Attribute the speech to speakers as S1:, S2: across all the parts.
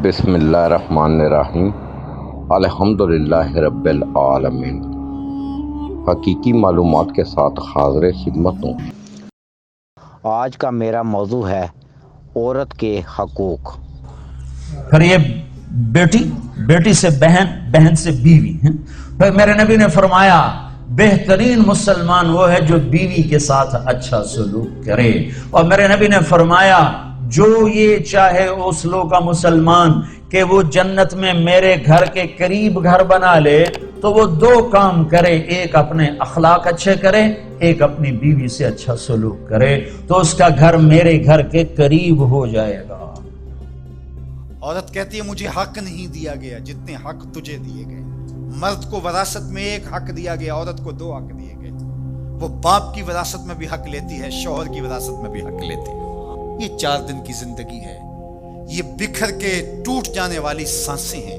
S1: بسم اللہ الرحمن الرحیم الحمدللہ رب العالمین۔ حقیقی معلومات کے ساتھ حاضر خدمت ہوں۔
S2: آج کا میرا موضوع ہے عورت کے حقوق۔
S3: پھر یہ بیٹی سے بہن، بہن سے بیوی۔ پھر میرے نبی نے فرمایا بہترین مسلمان وہ ہے جو بیوی کے ساتھ اچھا سلوک کرے، اور میرے نبی نے فرمایا جو یہ چاہے اس لوگ کا مسلمان کہ وہ جنت میں میرے گھر کے قریب گھر بنا لے تو وہ دو کام کرے، ایک اپنے اخلاق اچھے کرے، ایک اپنی بیوی سے اچھا سلوک کرے، تو اس کا گھر میرے گھر کے قریب ہو جائے گا۔
S4: عورت کہتی ہے مجھے حق نہیں دیا گیا جتنے حق تجھے دیے گئے۔ مرد کو وراثت میں ایک حق دیا گیا، عورت کو دو حق دیے گئے۔ وہ باپ کی وراثت میں بھی حق لیتی ہے، شوہر کی وراثت میں بھی حق لیتی ہے۔ یہ 4 دن کی زندگی ہے، یہ بکھر کے ٹوٹ جانے والی سانسیں ہیں۔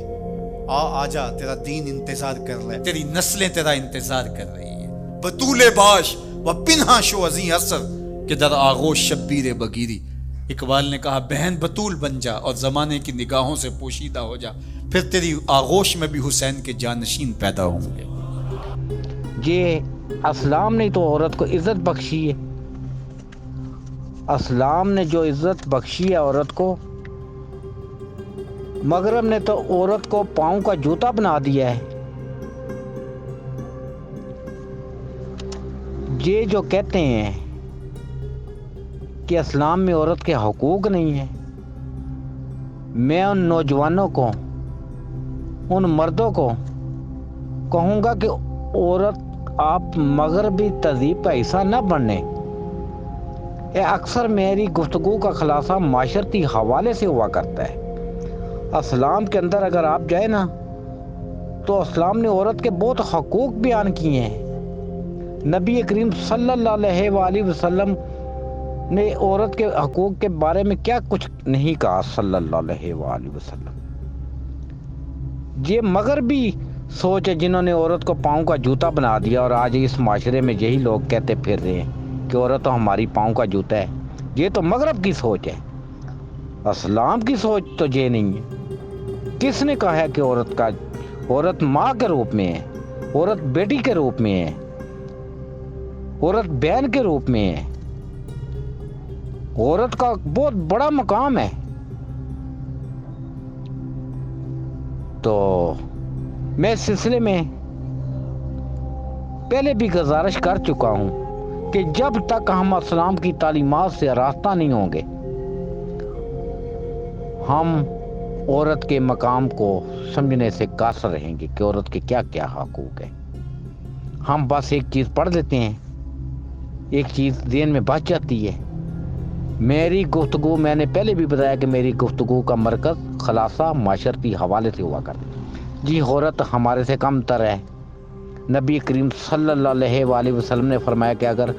S4: آجا تیرا دین انتظار کر رہا ہے، تیری نسلیں تیرا انتظار کر رہی ہیں۔ بطول باش و پنہا شو ازیں اثر کہ در آغوش شبیر بگیری۔ اقبال نے کہا بہن بطول بن جا اور زمانے کی نگاہوں سے پوشیدہ ہو جا، پھر تیری آغوش میں بھی حسین کے جانشین پیدا ہوں گے۔
S2: یہ اسلام نے تو عورت کو عزت بخشی ہے، اسلام نے جو عزت بخشی ہے عورت کو، مغرب نے تو عورت کو پاؤں کا جوتا بنا دیا ہے۔ یہ جو کہتے ہیں کہ اسلام میں عورت کے حقوق نہیں ہیں، میں ان نوجوانوں کو، ان مردوں کو کہوں گا کہ عورت آپ مغربی تہذیب کا حصہ نہ بننے۔ اکثر میری گفتگو کا خلاصہ معاشرتی حوالے سے ہوا کرتا ہے۔ اسلام کے اندر اگر آپ جائیں نا تو اسلام نے عورت کے بہت حقوق بیان کیے ہیں۔ نبی کریم صلی اللہ علیہ وآلہ وسلم نے عورت کے حقوق کے بارے میں کیا کچھ نہیں کہا صلی اللہ علیہ وآلہ وسلم۔ یہ مغربی سوچ ہے جنہوں نے عورت کو پاؤں کا جوتا بنا دیا، اور آج اس معاشرے میں یہی لوگ کہتے پھر رہے ہیں کہ عورت تو ہماری پاؤں کا جوتا ہے۔ یہ تو مغرب کی سوچ ہے، اسلام کی سوچ تو یہ نہیں ہے۔ کس نے کہا ہے کہ عورت ماں کے روپ میں ہے، عورت بیٹی کے روپ میں ہے، عورت بہن کے روپ میں ہے؟ عورت کا بہت بڑا مقام ہے۔ تو میں اس سلسلے میں پہلے بھی گزارش کر چکا ہوں کہ جب تک ہم اسلام کی تعلیمات سے آراستہ نہیں ہوں گے، ہم عورت کے مقام کو سمجھنے سے قاصر رہیں گے کہ عورت کے کیا کیا حقوق ہیں۔ ہم بس ایک چیز پڑھ لیتے ہیں، ایک چیز ذہن میں بچ جاتی ہے۔ میری گفتگو، میں نے پہلے بھی بتایا کہ میری گفتگو کا مرکز خلاصہ معاشرتی حوالے سے ہوا کرتا ہے۔ جی عورت ہمارے سے کم تر ہے۔ نبی کریم صلی اللہ علیہ وآلہ وسلم نے فرمایا کہ اگر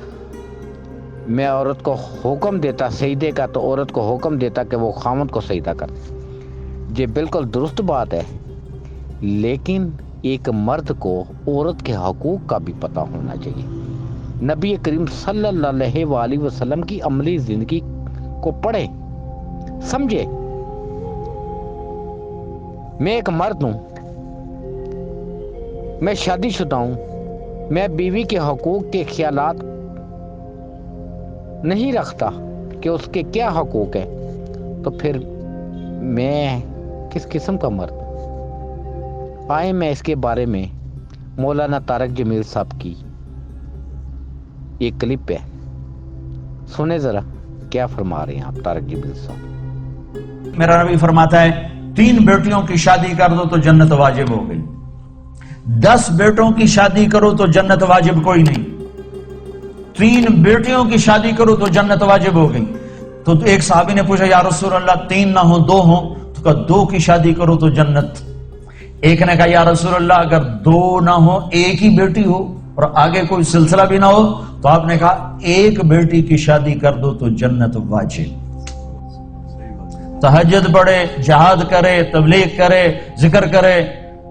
S2: میں عورت کو حکم دیتا سجدے کا تو عورت کو حکم دیتا کہ وہ خاوند کو سجدہ کر۔ یہ بالکل درست بات ہے، لیکن ایک مرد کو عورت کے حقوق کا بھی پتہ ہونا چاہیے۔ نبی کریم صلی اللہ علیہ وآلہ وسلم کی عملی زندگی کو پڑھیں، سمجھے۔ میں ایک مرد ہوں، میں شادی شدہ ہوں، میں بیوی کے حقوق کے خیالات نہیں رکھتا کہ اس کے کیا حقوق ہیں، تو پھر میں کس قسم کا مرد ہوں؟ آئے میں اس کے بارے میں مولانا طارق جمیل صاحب کی ایک کلپ ہے، سنیں ذرا کیا فرما رہے ہیں آپ طارق جمیل صاحب۔
S3: میرا نبی فرماتا ہے 3 بیٹیوں کی شادی کر دو تو جنت واجب ہو گئی، 10 بیٹوں کی شادی کرو تو جنت واجب کوئی نہیں، 3 بیٹیوں کی شادی کرو تو جنت واجب ہو گئی۔ تو ایک صحابی نے پوچھا یا رسول اللہ 3 نہ ہو 2 ہوں، تو کہا 2 کی شادی کرو تو جنت۔ ایک نے کہا یا رسول اللہ اگر 2 نہ ہو، ایک ہی بیٹی ہو اور آگے کوئی سلسلہ بھی نہ ہو، تو آپ نے کہا 1 بیٹی کی شادی کر دو تو جنت واجب۔ تہجد پڑھے، جہاد کرے، تبلیغ کرے، ذکر کرے،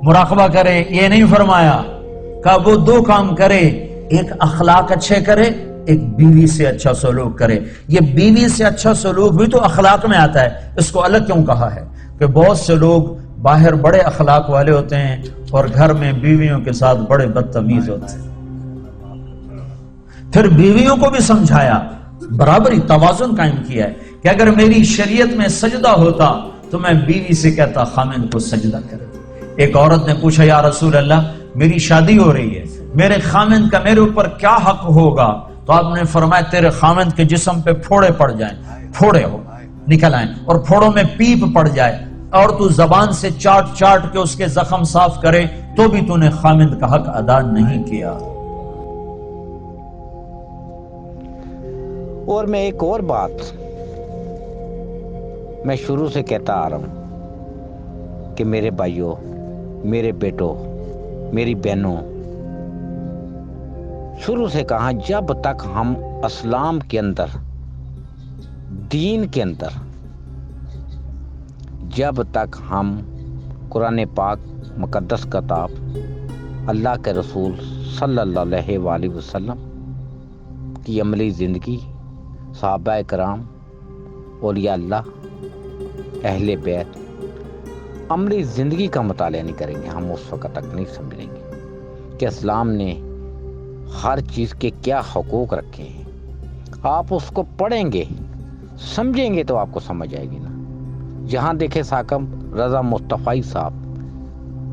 S3: مراقبہ کرے، یہ نہیں فرمایا۔ کہا وہ 2 کام کرے، ایک اخلاق اچھے کرے، ایک بیوی سے اچھا سلوک کرے. یہ بیوی سے اچھا سلوک بھی تو اخلاق میں آتا ہے، اس کو الگ کیوں کہا ہے؟ کہ بہت سے لوگ باہر بڑے اخلاق والے ہوتے ہیں اور گھر میں بیویوں کے ساتھ بڑے بدتمیز ہوتے ہیں. پھر بیویوں کو بھی سمجھایا، برابری توازن قائم کیا ہے کہ اگر میری شریعت میں سجدہ ہوتا تو میں بیوی سے کہتا خامند کو سجدہ کرے. ایک عورت نے پوچھا یا رسول اللہ میری شادی ہو رہی ہے، میرے خامند کا میرے اوپر کیا حق ہوگا؟ تو آپ نے فرمایا تیرے خامند کے جسم پہ پھوڑے پڑ جائیں، پھوڑے ہو نکل آئیں اور پھوڑوں میں پیپ پڑ جائے اور تو زبان سے چاٹ چاٹ کے اس کے زخم صاف کرے تو بھی تو نے خامند کا حق ادا نہیں کیا.
S2: اور میں ایک اور بات میں شروع سے کہتا آ رہا ہوں کہ میرے بھائیوں، میرے بیٹوں، میری بہنوں، شروع سے کہا جب تک ہم اسلام کے اندر، دین کے اندر، جب تک ہم قرآن پاک مقدس کتاب، اللہ کے رسول صلی اللہ علیہ وآلہ وسلم کی عملی زندگی، صحابہ کرام، اولیاء اللہ، اہل بیت، عملی زندگی کا مطالعہ نہیں کریں گے، ہم اس وقت تک نہیں سمجھیں گے کہ اسلام نے ہر چیز کے کیا حقوق رکھے ہیں. آپ اس کو پڑھیں گے، سمجھیں گے تو آپ کو سمجھ آئے گی نا. جہاں دیکھیں ثاقب رضا مصطفی صاحب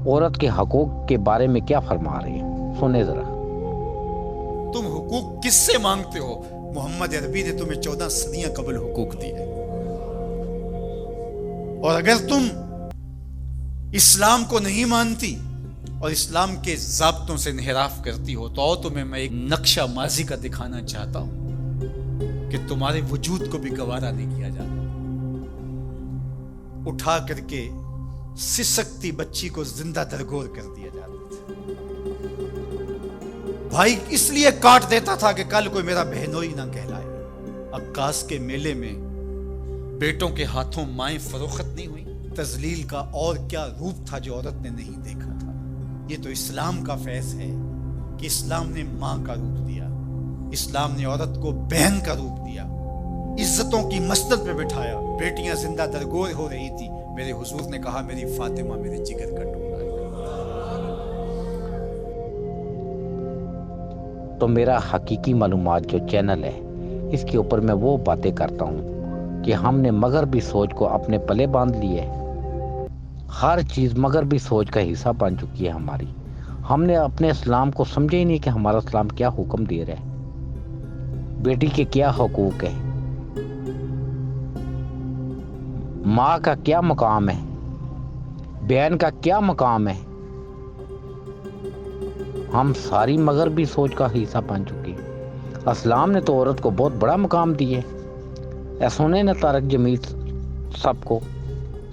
S2: عورت کے حقوق کے بارے میں کیا فرما رہے ہیں، سنیں ذرا.
S4: تم حقوق کس سے مانگتے ہو؟ محمد عربی نے تمہیں 14 صدیاں قبل حقوق دیے. اور اگر تم اسلام کو نہیں مانتی اور اسلام کے ضابطوں سے انحراف کرتی ہو تو تمہیں میں ایک نقشہ ماضی کا دکھانا چاہتا ہوں کہ تمہارے وجود کو بھی گوارا نہیں کیا جاتا. اٹھا کر کے سسکتی بچی کو زندہ درگور کر دیا جاتا تھا. بھائی اس لیے کاٹ دیتا تھا کہ کل کوئی میرا بہنوئی نہ کہلائے. عکاس کے میلے میں بیٹوں کے ہاتھوں مائیں فروخت نہیں ہوئی. تذلیل کا اور کیا روپ تھا جو عورت نے نہیں دیکھا تھا. یہ تو اسلام کا فیض ہے کہ اسلام نے ماں کا روپ دیا، اسلام نے عورت کو بہن کا روپ دیا، عزتوں کی مسند پہ بٹھایا. بیٹیاں زندہ درگور ہو رہی تھی، میرے حضور نے کہا میری فاطمہ میرے جگر کا ٹکڑا ہے.
S2: تو میرا حقیقی معلومات جو چینل ہے اس کے اوپر میں وہ باتیں کرتا ہوں کہ ہم نے مغربی سوچ کو اپنے پلے باندھ لی ہے. ہر چیز مغربی سوچ کا حصہ بن چکی ہے ہماری. ہم نے اپنے اسلام کو سمجھے ہی نہیں کہ ہمارا اسلام کیا حکم دے رہا ہے، بیٹی کے کیا حقوق ہے، ماں کا کیا مقام ہے، بہن کا کیا مقام ہے. ہم ساری مغربی سوچ کا حصہ بن چکے ہیں. اسلام نے تو عورت کو بہت بڑا مقام دیا ہے. سنیں نا طارق جمیل صاحب کو،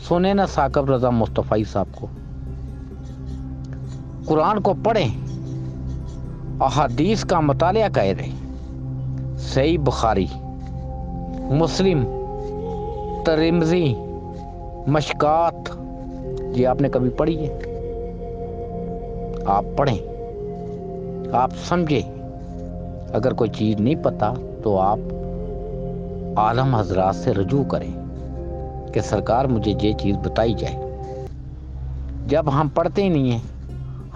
S2: سنیں نا ثاقب رضا مصطفی صاحب کو. قرآن کو پڑھیں، احادیث کا مطالعہ کریں. صحیح بخاری، مسلم، ترمذی، مشکات، یہ آپ نے کبھی پڑھی ہے؟ آپ پڑھیں، آپ سمجھیں. اگر کوئی چیز نہیں پتا تو آپ عالم حضرات سے رجوع کریں کہ سرکار مجھے یہ چیز بتائی جائے. جب ہم پڑھتے ہی نہیں ہیں،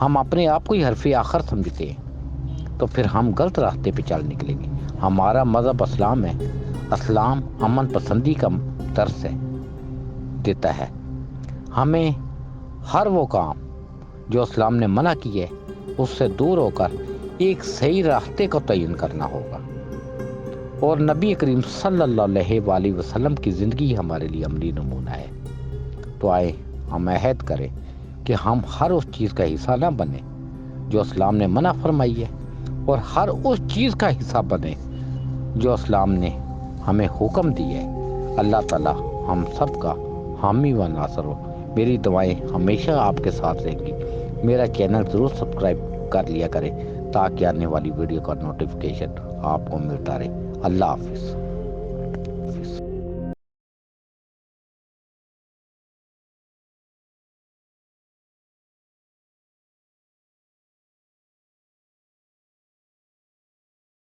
S2: ہم اپنے آپ کو ہی حرف آخر سمجھتے ہیں تو پھر ہم غلط راستے پہ چل نکلیں گے. ہمارا مذہب اسلام ہے. اسلام امن پسندی کا درس ہے، دیتا ہے. ہمیں ہر وہ کام جو اسلام نے منع کی ہے اس سے دور ہو کر ایک صحیح راستے کو تعین کرنا ہوگا. اور نبی کریم صلی اللہ علیہ وآلہ وسلم کی زندگی ہمارے لیے عملی نمونہ ہے. تو آئے ہم عہد کریں کہ ہم ہر اس چیز کا حصہ نہ بنیں جو اسلام نے منع فرمائی ہے، اور ہر اس چیز کا حصہ بنیں جو اسلام نے ہمیں حکم دی ہے. اللہ تعالی ہم سب کا حامی و ناصر ہو. میری دعائیں ہمیشہ آپ کے ساتھ رہیں گی. میرا چینل ضرور سبسکرائب کر لیا کریں تاکہ آنے والی ویڈیو کا نوٹیفیکیشن آپ کو ملتا رہے. اللہ حافظ.